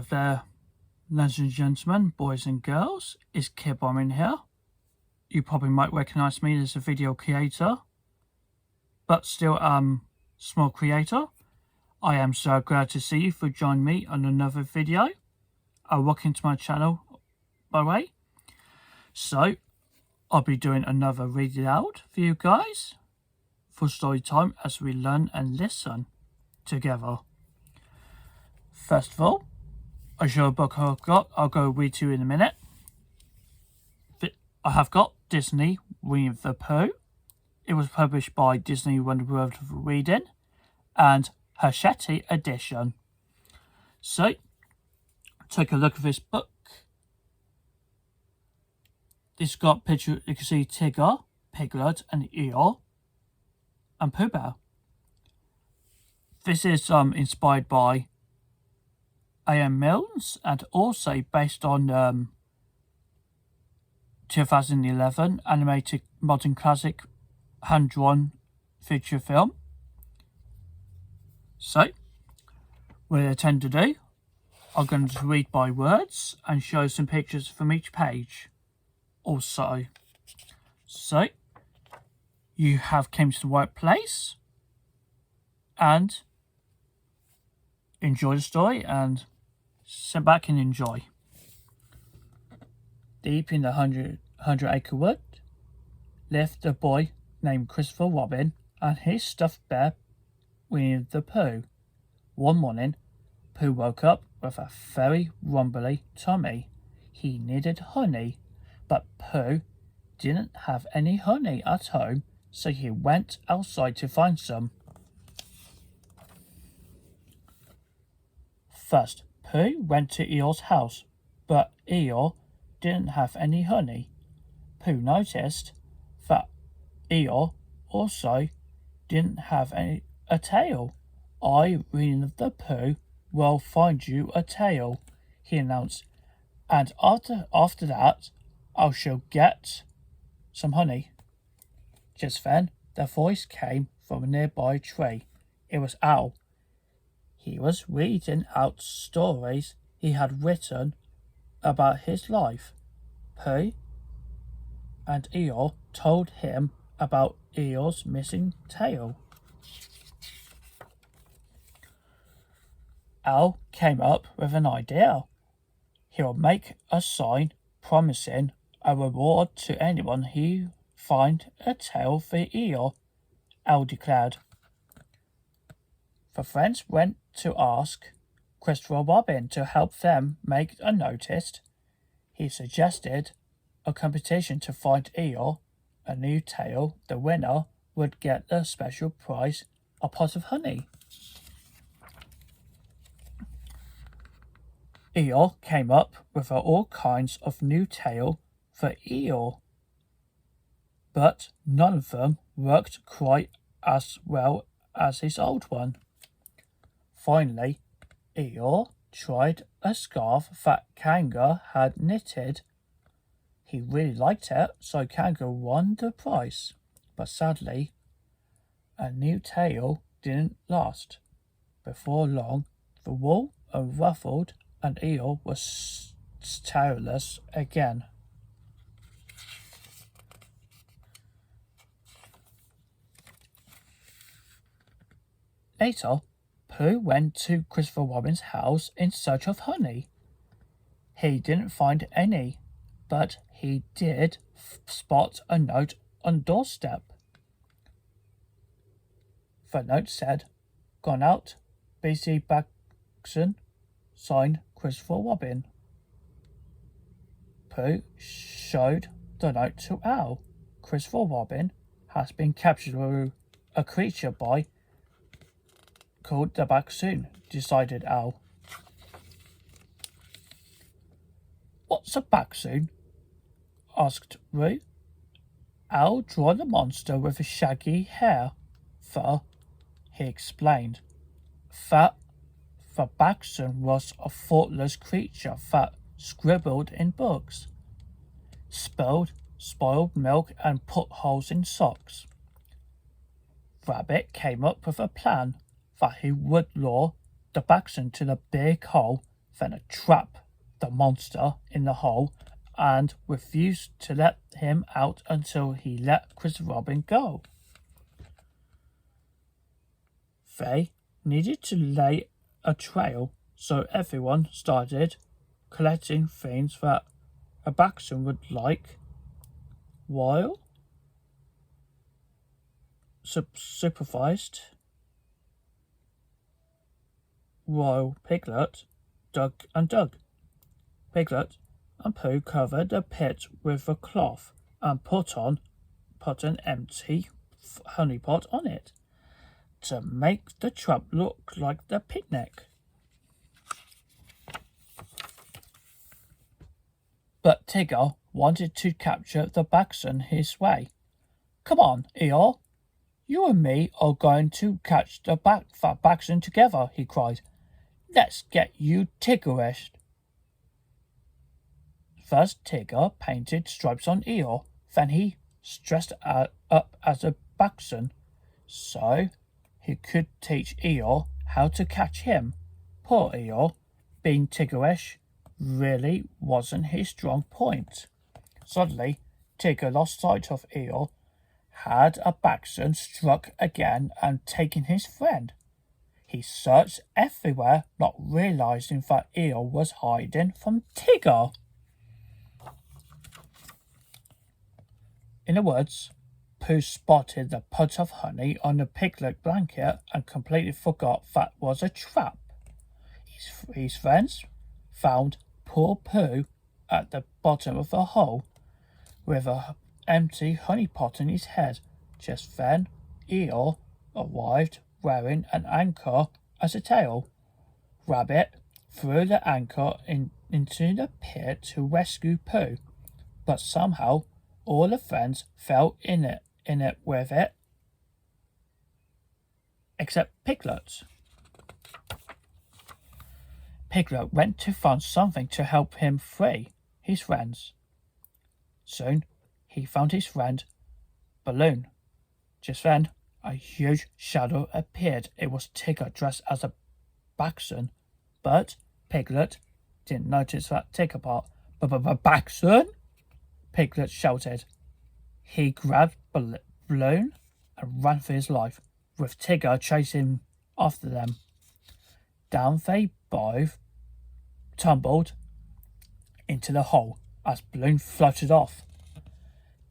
there, ladies and gentlemen, boys and girls. It's Boardman here. You probably might recognise me as a video creator, but still small creator. I am so glad to see you for joining me on another video. Welcome to my channel, by the way. So, I'll be doing another read aloud for you guys for story time as we learn and listen together. First of all, I show a book I've got. I'll go read to you in a minute. I have got Disney Winnie the Pooh. It was published by Disney Wonder World of Reading and Hachette edition. So, take a look at this book. It's got picture. You can see Tigger, Piglet, and Eeyore, and Pooh Bear. This is inspired by A.A Milne and also based on 2011 animated modern classic hand-drawn feature film. So, what I tend to do, I'm going to read by words and show some pictures from each page. Also, so you have came to the right place and enjoy the story and sit back and enjoy. Deep in the 100-acre wood lived a boy named Christopher Robin and his stuffed bear, Winnie the Pooh. One morning, Pooh woke up with a very rumbly tummy. He needed honey, but Pooh didn't have any honey at home, so he went outside to find some. First, Pooh went to Eeyore's house, but Eeyore didn't have any honey. Pooh noticed that Eeyore also didn't have a tail. I, Winnie the Pooh, will find you a tail, he announced, and after that, I shall get some honey. Just then, the voice came from a nearby tree. It was Owl. He was reading out stories he had written about his life. Pooh and Eeyore told him about Eeyore's missing tail. Owl came up with an idea. He would make a sign promising a reward to anyone who find a tail for Eeyore, Owl declared. The friends went to ask Christopher Robin to help them make a notice. He suggested a competition to find Eeyore a new tail. The winner would get a special prize, a pot of honey. Eeyore came up with all kinds of new tail for Eeyore, but none of them worked quite as well as his old one. Finally, Eeyore tried a scarf that Kanga had knitted. He really liked it, so Kanga won the prize. But sadly, a new tail didn't last. Before long, the wool unruffled and Eeyore was tailless again. Later, Pooh went to Christopher Robin's house in search of honey. He didn't find any, but he did spot a note on the doorstep. The note said, "Gone out, busy Baxon, signed Christopher Robin." Pooh showed the note to Owl. Christopher Robin has been captured by a creature called the Baxon, decided Owl. "What's a Baxon?" asked Roo. Owl drew a monster with a shaggy hair. He explained that the Baxon was a thoughtless creature that scribbled in books, spilled spoiled milk and put holes in socks. Rabbit came up with a plan that he would lure the Baxon to the big hole then trapped the monster in the hole and refused to let him out until he let Christopher Robin go. They needed to lay a trail, so everyone started collecting things that a Baxton would like, while supervised while Piglet dug and dug. Piglet and Pooh covered the pit with a cloth and put an empty honey pot on it to make the trap look like the picnic. But Tigger wanted to capture the Baxton his way. "Come on, Eeyore. You and me are going to catch the Baxton together," he cried. "Let's get you Tiggerish." First, Tigger painted stripes on Eeyore. Then he dressed up as a Baxton, so he could teach Eeyore how to catch him. Poor Eeyore, being Tiggerish really wasn't his strong point. Suddenly, Tigger lost sight of Eeyore, had a Baxton struck again and taken his friend. He searched everywhere, not realizing that Eeyore was hiding from Tigger. In the woods, Pooh spotted the pot of honey on the Piglet blanket and completely forgot that was a trap. His friends found poor Pooh at the bottom of a hole with an empty honey pot in his head. Just then, Eeyore arrived wearing an anchor as a tail. Rabbit threw the anchor into the pit to rescue Pooh, but somehow all the friends fell in it with it, except Piglet. Piglet went to find something to help him free his friends. Soon he found his friend Balloon. Just then, a huge shadow appeared. It was Tigger dressed as a Baxton, but Piglet didn't notice that Tigger part. "Baxton!" Piglet shouted. He grabbed Balloon and ran for his life, with Tigger chasing after them. Down they both tumbled into the hole as Balloon floated off.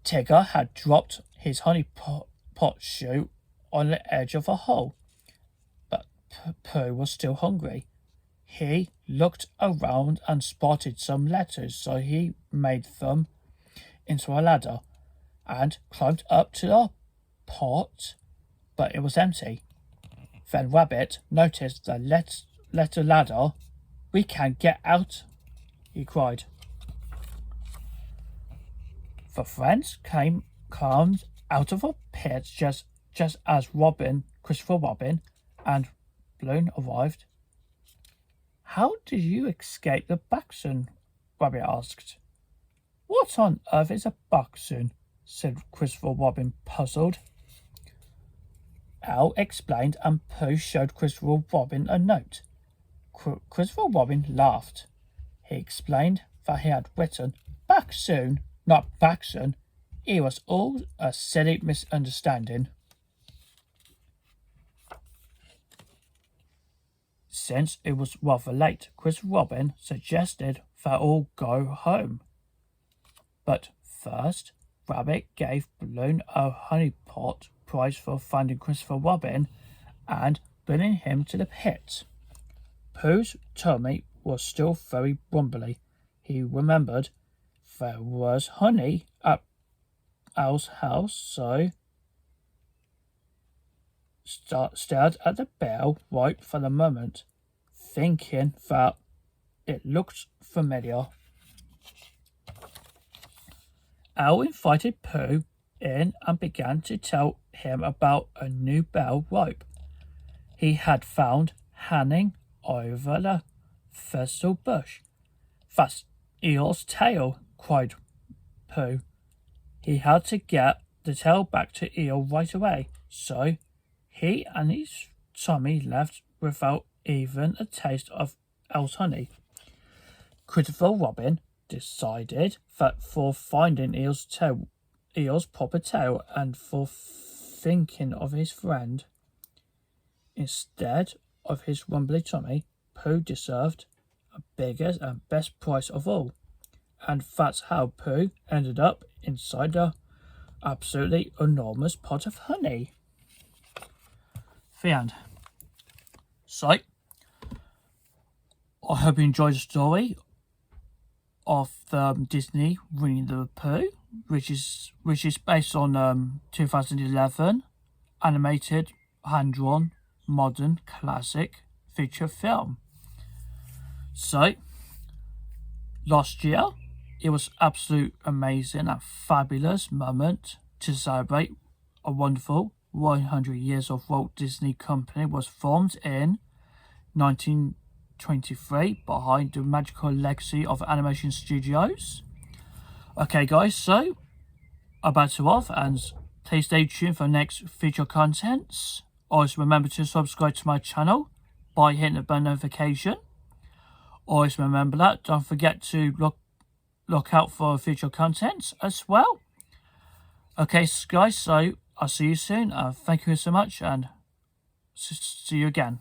Tigger had dropped his honey pot shoe on the edge of a hole, but Pooh was still hungry. He looked around and spotted some letters, so he made them into a ladder and climbed up to the pot, but it was empty. Then Rabbit noticed the letter ladder. "We can't get out," he cried. The friends climbed out of a pit just as Christopher Robin, and Balloon arrived. "How did you escape the Baxton?" Rabbit asked. "What on earth is a Baxton?" said Christopher Robin, puzzled. Al explained, and Pooh showed Christopher Robin a note. Christopher Robin laughed. He explained that he had written Baxton, not Baxton. It was all a silly misunderstanding. Since it was rather late, Christopher Robin suggested they all go home. But first, Rabbit gave Balloon a honey pot prize for finding Christopher Robin and bringing him to the pit. Pooh's tummy was still very grumbly. He remembered there was honey at Al's house, so stared at the bell right for the moment, thinking that it looked familiar. Al invited Pooh in and began to tell him about a new bell rope he had found hanging over the thistle bush. "That's Eeyore's tail," cried Pooh. He had to get the tail back to Eeyore right away, so he and his tummy left without even a taste of Al's honey. Christopher Robin decided that for finding Eeyore's proper tail and for thinking of his friend instead of his rumbly tummy, Pooh deserved a biggest and best prize of all. And that's how Pooh ended up inside a absolutely enormous pot of honey. The end. So, I hope you enjoyed the story of the Disney Winnie the Pooh, which is based on 2011 animated, hand-drawn, modern, classic feature film. So, last year, it was absolute amazing and fabulous moment to celebrate a wonderful 100 years of Walt Disney Company was formed in 1923 behind the magical legacy of animation studios. Okay guys, so about to off, and please stay tuned for next feature contents. Always remember to subscribe to my channel by hitting the bell notification. Always remember that. Don't forget to look out for future contents as well. Okay guys, so I'll see you soon. Thank you so much and see you again.